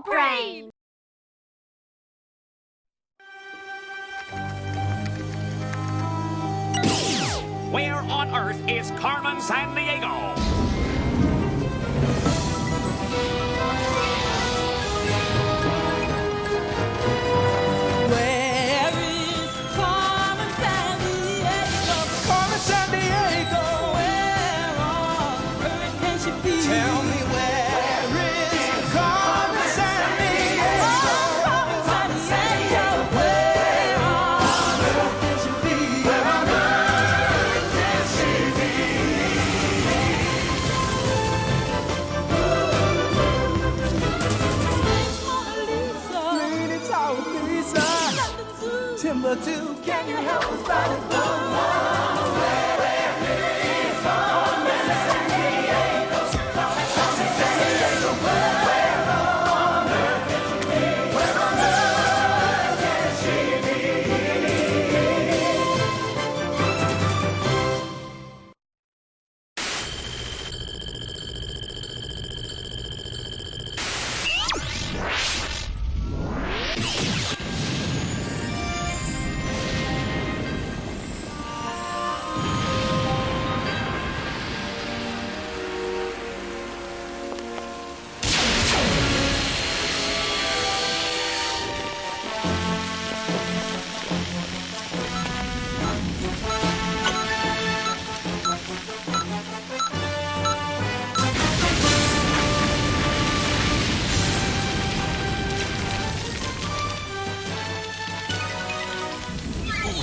brain! Where on earth is Carmen Sandiego? Where is Carmen Sandiego? Carmen Sandiego, where on earth can she be? Tell me where is Carmen Sandiego? Carmen Sandiego, where on earth can she be? Where on earth can she be? Timber too, can you help us ride it through?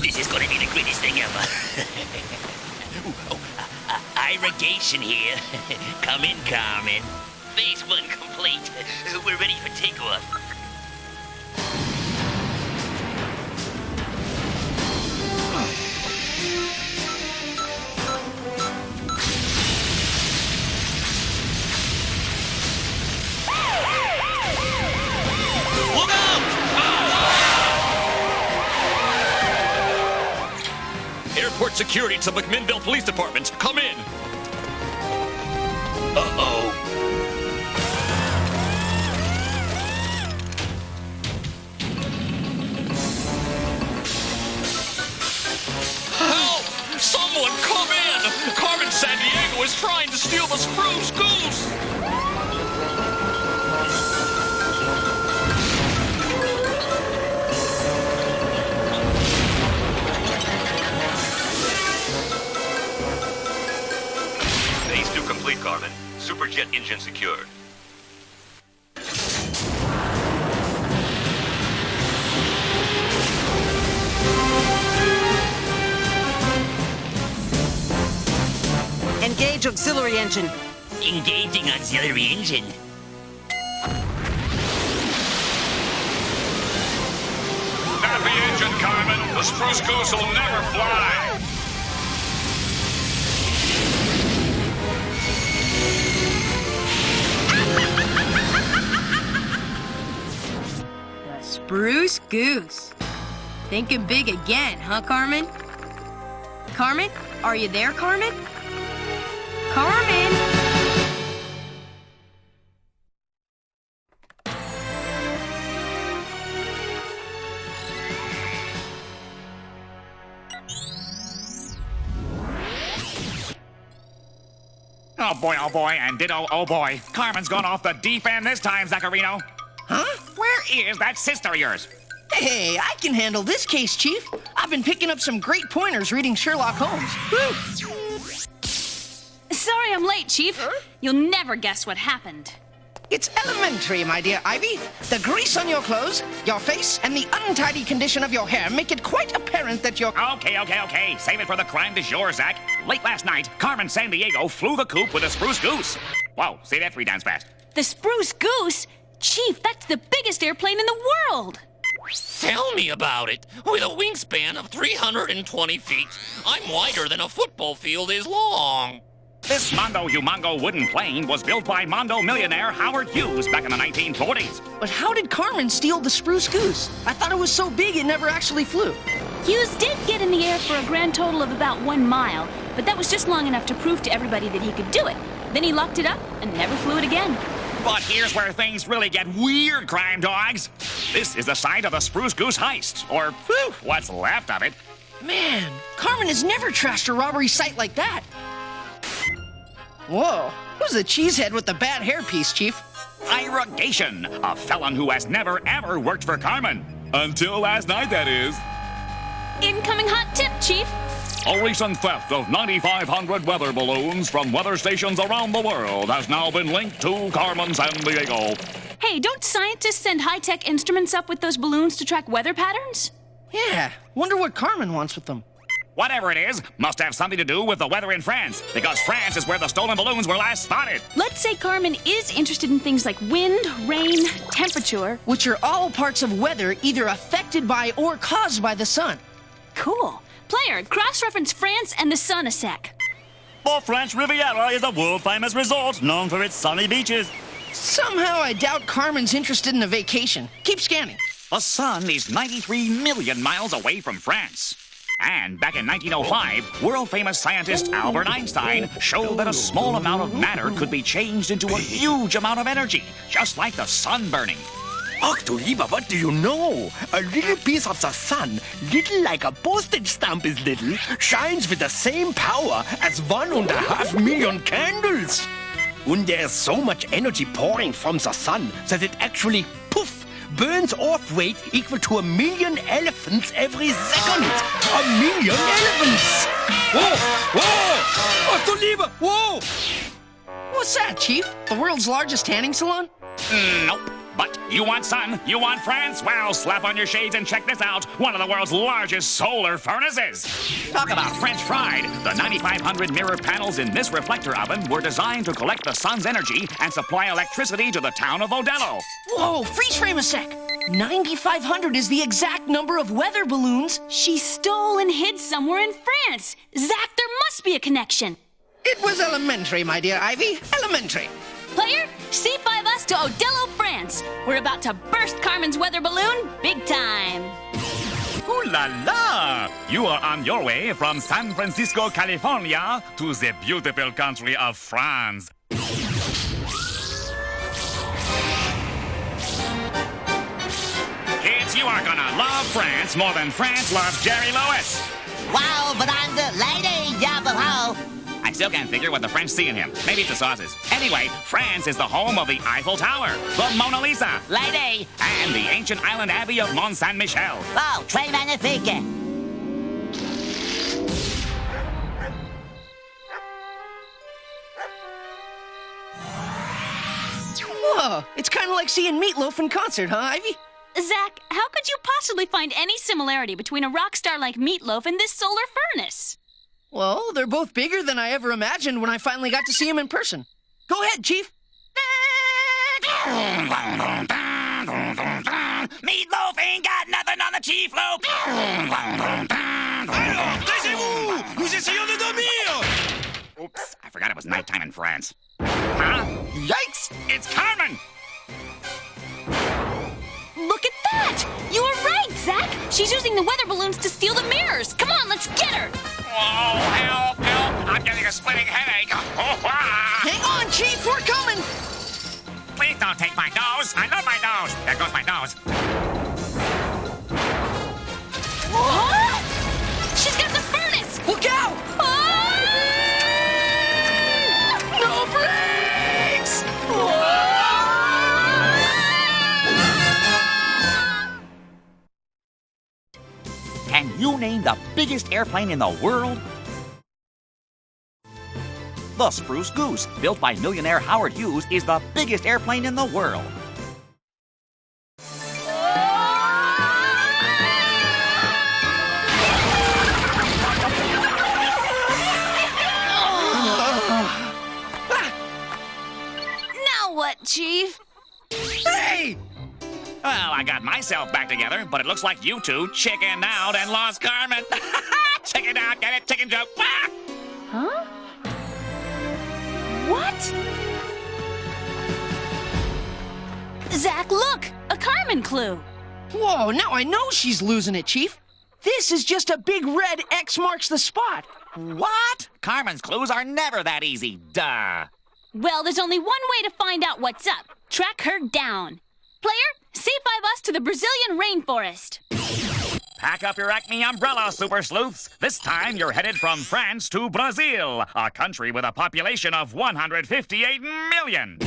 This is gonna be the greatest thing ever. Irrigation here. Come in, Carmen. Phase 1 complete. We're ready for takeoff. Look out! Airport security to McMinnville Police Department. Come in. Uh-oh. Help! Someone come in! Carmen Sandiego is trying to steal the Spruce Goose! Phase 2 complete, Carmen. Superjet engine secured. Engage auxiliary engine. Engaging auxiliary engine. Not the engine, Carmen. The Spruce Goose will never fly. The Spruce Goose. Thinking big again, huh, Carmen? Carmen? Are you there, Carmen? Carmen! Oh boy, and ditto, oh boy. Carmen's gone off the deep end this time, Zacharino. Huh? Where is that sister of yours? Hey, I can handle this case, Chief. I've been picking up some great pointers reading Sherlock Holmes. Woo! Sorry I'm late, Chief. You'll never guess what happened. It's elementary, my dear Ivy. The grease on your clothes, your face, and the untidy condition of your hair make it quite apparent that you're... Okay. Save it for the crime du jour, Zach. Late last night, Carmen Sandiego flew the coop with a Spruce Goose. Whoa, say that 3 times fast. The Spruce Goose? Chief, that's the biggest airplane in the world. Tell me about it. With a wingspan of 320 feet, I'm wider than a football field is long. This Mondo Humongo wooden plane was built by Mondo millionaire Howard Hughes back in the 1940s. But how did Carmen steal the Spruce Goose? I thought it was so big it never actually flew. Hughes did get in the air for a grand total of about 1 mile, but that was just long enough to prove to everybody that he could do it. Then he locked it up and never flew it again. But here's where things really get weird, crime dogs. This is the site of the Spruce Goose heist, or what's left of it. Man, Carmen has never trashed a robbery site like that. Whoa, who's the cheesehead with the bad hairpiece, Chief? Irrigation, a felon who has never ever worked for Carmen. Until last night, that is. Incoming hot tip, Chief. A recent theft of 9,500 weather balloons from weather stations around the world has now been linked to Carmen Sandiego. Hey, don't scientists send high-tech instruments up with those balloons to track weather patterns? Yeah, wonder what Carmen wants with them. Whatever it is, must have something to do with the weather in France, because France is where the stolen balloons were last spotted. Let's say Carmen is interested in things like wind, rain, temperature. Which are all parts of weather either affected by or caused by the sun. Cool. Player, cross-reference France and the sun a sec. The French Riviera is a world-famous resort known for its sunny beaches. Somehow I doubt Carmen's interested in a vacation. Keep scanning. The sun is 93 million miles away from France. And back in 1905, world-famous scientist Albert Einstein showed that a small amount of matter could be changed into a huge amount of energy, just like the sun burning. Ach du lieber, what do you know? A little piece of the sun, little like a postage stamp is little, shines with the same power as 1.5 million candles. And there's so much energy pouring from the sun that it actually, poof, burns off weight equal to 1 million elephants every second. 1 million elephants! Whoa! Whoa! Ach du lieber! Whoa! What's that, Chief? The world's largest tanning salon? Nope. But you want sun? You want France? Well, slap on your shades and check this out. One of the world's largest solar furnaces. Talk about French fried. The 9,500 mirror panels in this reflector oven were designed to collect the sun's energy and supply electricity to the town of Modelo. Whoa, freeze frame a sec. 9,500 is the exact number of weather balloons. She stole and hid somewhere in France. Zach, there must be a connection. It was elementary, my dear Ivy. Elementary. Player, C5 us to Modelo, France. We're about to burst Carmen's weather balloon big time. Ooh la la! You are on your way from San Francisco, California to the beautiful country of France. Kids, you are gonna love France more than France loves Jerry Lewis. Wow, but I'm the lady, yabba-ho. I still can't figure what the French see in him. Maybe it's the sauces. Anyway, France is the home of the Eiffel Tower, the Mona Lisa, Lady. and the ancient island abbey of Mont Saint-Michel. Oh, très magnifique. Whoa, it's kind of like seeing Meatloaf in concert, huh, Ivy? Zach, how could you possibly find any similarity between a rock star like Meatloaf and this solar furnace? Well, they're both bigger than I ever imagined when I finally got to see him in person. Go ahead, Chief. Meatloaf ain't got nothing on the chief loaf. Alors, taisez-vous! Nous essayons de dormir! Oops, I forgot it was nighttime in France. Huh? Yikes! It's Carmen! Look at that! You were right, Zach! She's using the weather balloons to steal the mirrors! Come on, let's get her! Oh, help, help! I'm getting a splitting headache. Hang on, Chief, we're coming! Please don't take my nose. I love my nose. There goes my nose. What? She's got the furnace! Look out! No brakes! Can you name the biggest airplane in the world? The Spruce Goose, built by millionaire Howard Hughes, is the biggest airplane in the world. Now what, Chief? Hey! Well, I got myself back together, but it looks like you two chickened out and lost Carmen. Chicken out, get it? Chicken joke. Huh? What? Zach, look! A Carmen clue! Whoa, now I know she's losing it, Chief. This is just a big red X marks the spot. What? Carmen's clues are never that easy. Duh. Well, there's only one way to find out what's up. Track her down. Player, C5 us to the Brazilian rainforest. Pack up your Acme umbrella, super sleuths. This time you're headed from France to Brazil, a country with a population of 158 million.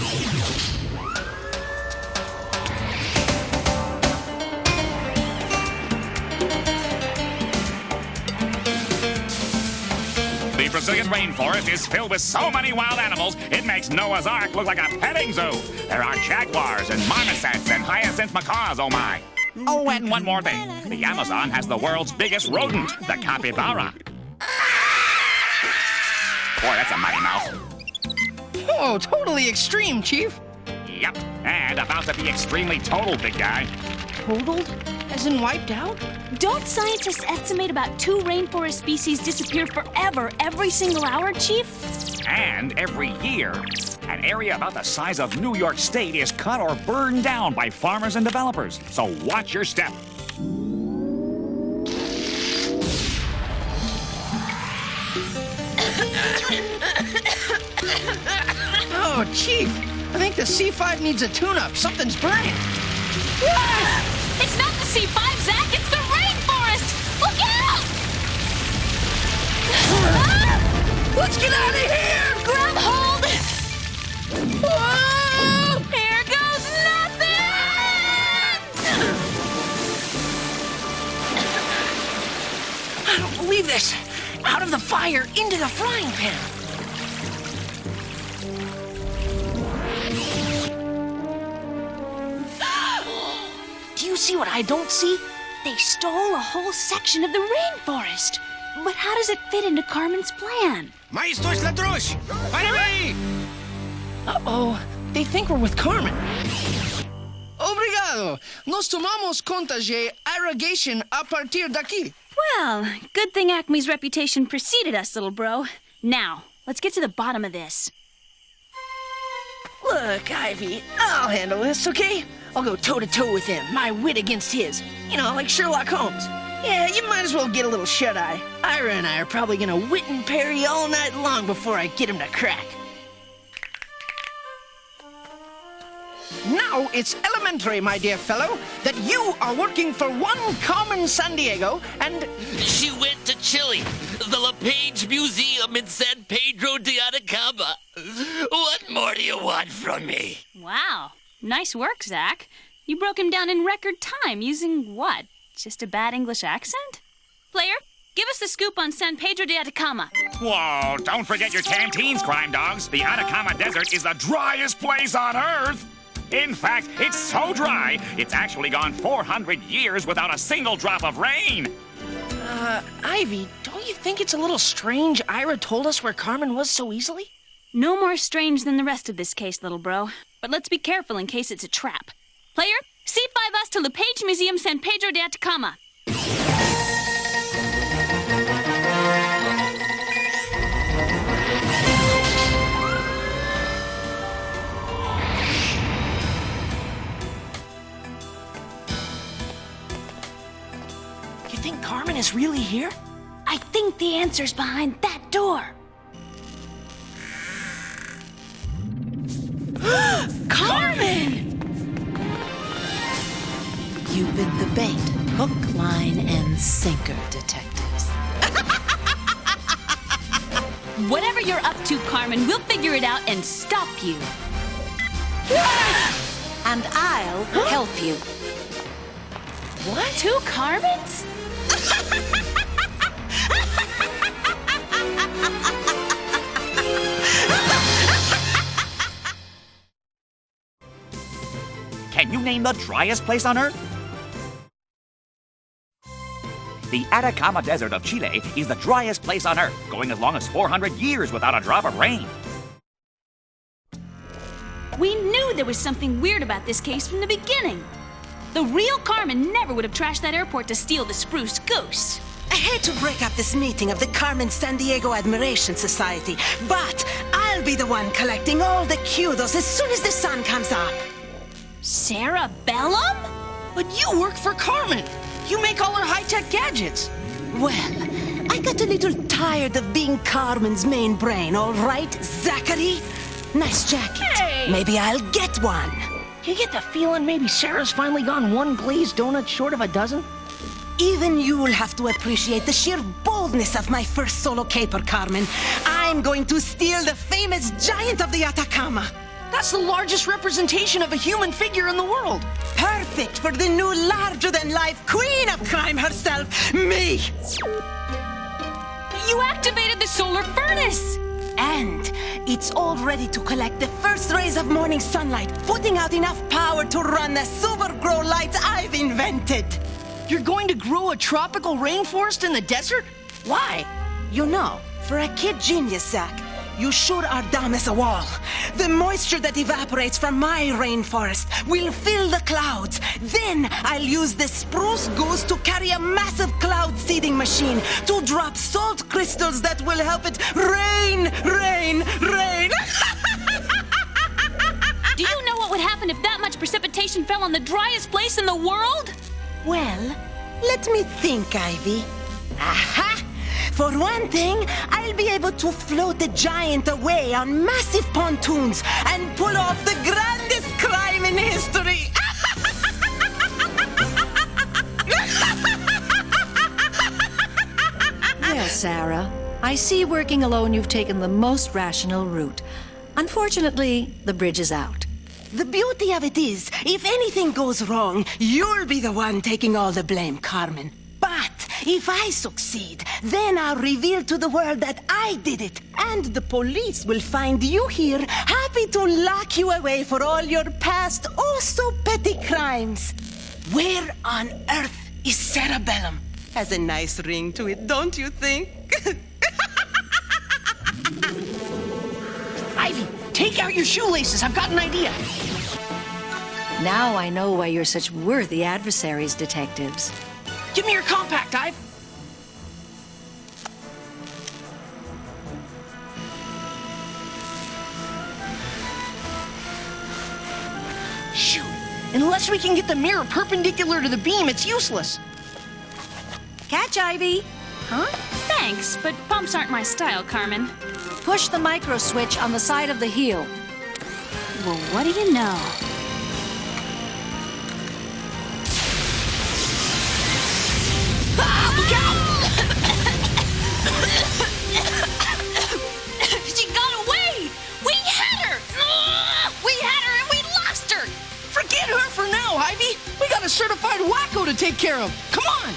The Brazilian rainforest is filled with so many wild animals, it makes Noah's Ark look like a petting zoo. There are jaguars and marmosets and hyacinth macaws, oh my. Oh, and one more thing. The Amazon has the world's biggest rodent, the capybara. Boy, that's a mighty mouse. Oh, totally extreme, Chief. Yep, and about to be extremely total, big guy. Totaled? As in wiped out? Don't scientists estimate about 2 rainforest species disappear forever every single hour, Chief? And every year. An area about the size of New York State is cut or burned down by farmers and developers. So watch your step. Oh, Chief, I think the C5 needs a tune-up. Something's burning. It's not the C5, Zach. It's the rainforest. Look out! Let's get out of here! Grab hold! Whoa! Here goes nothing! I don't believe this. Out of the fire, into the frying pan. Do you see what I don't see? They stole a whole section of the rainforest. But how does it fit into Carmen's plan? Maestros Ladrosh! Anyway! Uh-oh. They think we're with Carmen. Obrigado. Nos tomamos conta de irrigation a partir daqui. Well, good thing Acme's reputation preceded us, little bro. Now, let's get to the bottom of this. Look, Ivy, I'll handle this, okay? I'll go toe-to-toe with him, my wit against his. You know, like Sherlock Holmes. Yeah, you might as well get a little shut-eye. Ira and I are probably gonna wit and parry all night long before I get him to crack. Now it's elementary, my dear fellow, that you are working for one Carmen Sandiego and... She went to Chile, the LePage Museum in San Pedro de Atacama. What more do you want from me? Wow. Nice work, Zach. You broke him down in record time using what? Just a bad English accent? Player, give us the scoop on San Pedro de Atacama. Whoa, don't forget your canteens, crime dogs. The Atacama Desert is the driest place on Earth. In fact, it's so dry, it's actually gone 400 years without a single drop of rain. Ivy, don't you think it's a little strange Ira told us where Carmen was so easily? No more strange than the rest of this case, little bro. But let's be careful in case it's a trap. Player, C5 us to LePage Museum, San Pedro de Atacama. You think Carmen is really here? I think the answer's behind that door. Carmen! You've been the bait, hook, line, and sinker, detectives. Whatever you're up to, Carmen, we'll figure it out and stop you. And I'll help you. What? 2 Carmens? Can you name the driest place on Earth? The Atacama Desert of Chile is the driest place on Earth, going as long as 400 years without a drop of rain. We knew there was something weird about this case from the beginning. The real Carmen never would have trashed that airport to steal the Spruce Goose. I hate to break up this meeting of the Carmen Sandiego Admiration Society, but I'll be the one collecting all the kudos as soon as the sun comes up. Sarah Bellum? But you work for Carmen. You make all her high-tech gadgets. Well, I got a little tired of being Carmen's main brain, all right, Zachary? Nice jacket. Hey! Maybe I'll get one. You get the feeling maybe Sarah's finally gone one glazed donut short of a dozen? Even you'll have to appreciate the sheer boldness of my first solo caper, Carmen. I'm going to steal the famous giant of the Atacama. That's the largest representation of a human figure in the world. Perfect for the new larger-than-life queen of crime herself, me. You activated the solar furnace! And it's all ready to collect the first rays of morning sunlight, putting out enough power to run the super grow lights I've invented. You're going to grow a tropical rainforest in the desert? Why? You know, for a kid genius, Zach, you sure are dumb as a wall. The moisture that evaporates from my rainforest will fill the clouds. Then I'll use the Spruce Goose to carry a massive cloud seeding machine to drop salt crystals that will help it rain, rain, rain. Do you know what would happen if that much precipitation fell on the driest place in the world? Well, let me think, Ivy. Aha! For one thing, I'll be able to float the giant away on massive pontoons and pull off the grandest crime in history. Well, Sarah, I see working alone you've taken the most rational route. Unfortunately, the bridge is out. The beauty of it is, if anything goes wrong, you'll be the one taking all the blame, Carmen. But if I succeed, then I'll reveal to the world that I did it, and the police will find you here, happy to lock you away for all your past, oh-so-petty crimes. Where on earth is cerebellum? Has a nice ring to it, don't you think? Ivy, take out your shoelaces. I've got an idea. Now I know why you're such worthy adversaries, detectives. Give me your compact, Ive. Shoot. Unless we can get the mirror perpendicular to the beam, it's useless. Catch, Ivy. Huh? Thanks, but bumps aren't my style, Carmen. Push the micro switch on the side of the heel. Well, what do you know? Look out! She got away! We had her! We had her and we lost her! Forget her for now, Ivy. We got a certified wacko to take care of. Come on!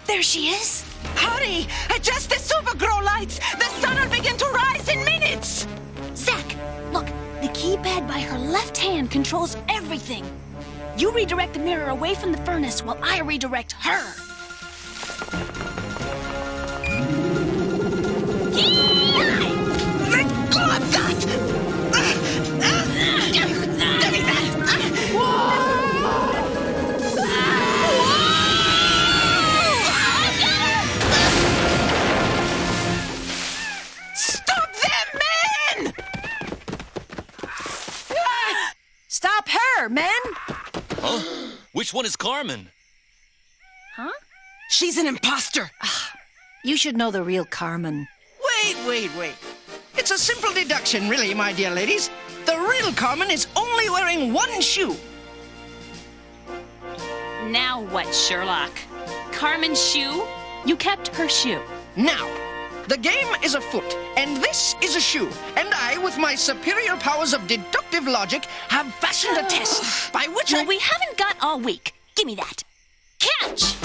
There she is. Hurry! Adjust the super grow lights! The sun will begin to rise in minutes! Zach, look, the keypad by her left hand controls everything. You redirect the mirror away from the furnace while I redirect her. Let go of that! Give me that! Stop them, men! Stop her, men! Huh? Which one is Carmen? Huh? She's an imposter. You should know the real Carmen. Wait. It's a simple deduction, really, my dear ladies. The real Carmen is only wearing one shoe. Now what, Sherlock? Carmen's shoe? You kept her shoe. Now, the game is afoot, and this is a shoe. And I, with my superior powers of deductive logic, have fashioned a test by which Well, we haven't got all week. Give me that. Catch!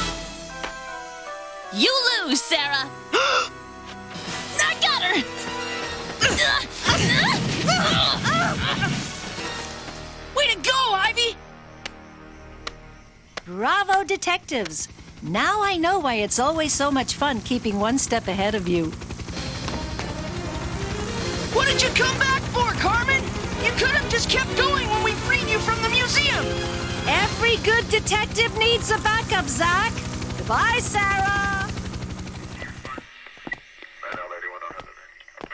You lose, Sarah. I got her! Way to go, Ivy! Bravo, detectives. Now I know why it's always so much fun keeping one step ahead of you. What did you come back for, Carmen? You could have just kept going when we freed you from the museum. Every good detective needs a backup, Zach. Goodbye, Sarah.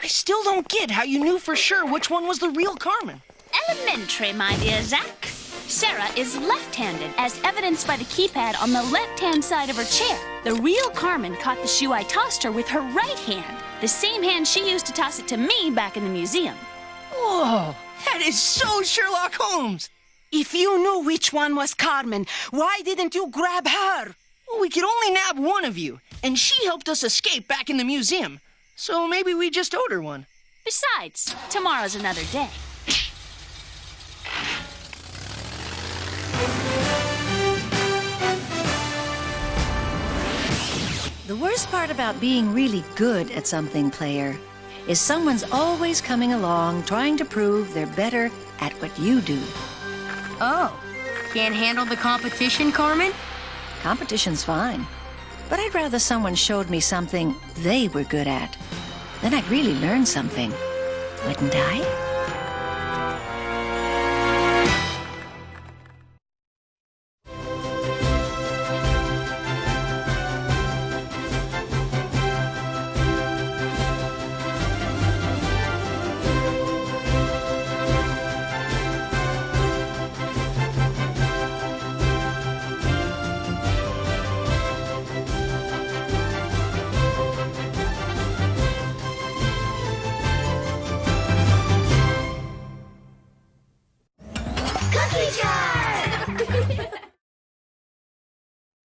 I still don't get how you knew for sure which one was the real Carmen. Elementary, my dear Zach. Sarah is left-handed, as evidenced by the keypad on the left-hand side of her chair. The real Carmen caught the shoe I tossed her with her right hand, the same hand she used to toss it to me back in the museum. Whoa, that is so Sherlock Holmes. If you knew which one was Carmen, why didn't you grab her? Well, we could only nab one of you, and she helped us escape back in the museum. So maybe we just owed her one. Besides, tomorrow's another day. The worst part about being really good at something, player, is someone's always coming along trying to prove they're better at what you do. Oh, can't handle the competition, Carmen? Competition's fine, but I'd rather someone showed me something they were good at. Then I'd really learn something, wouldn't I?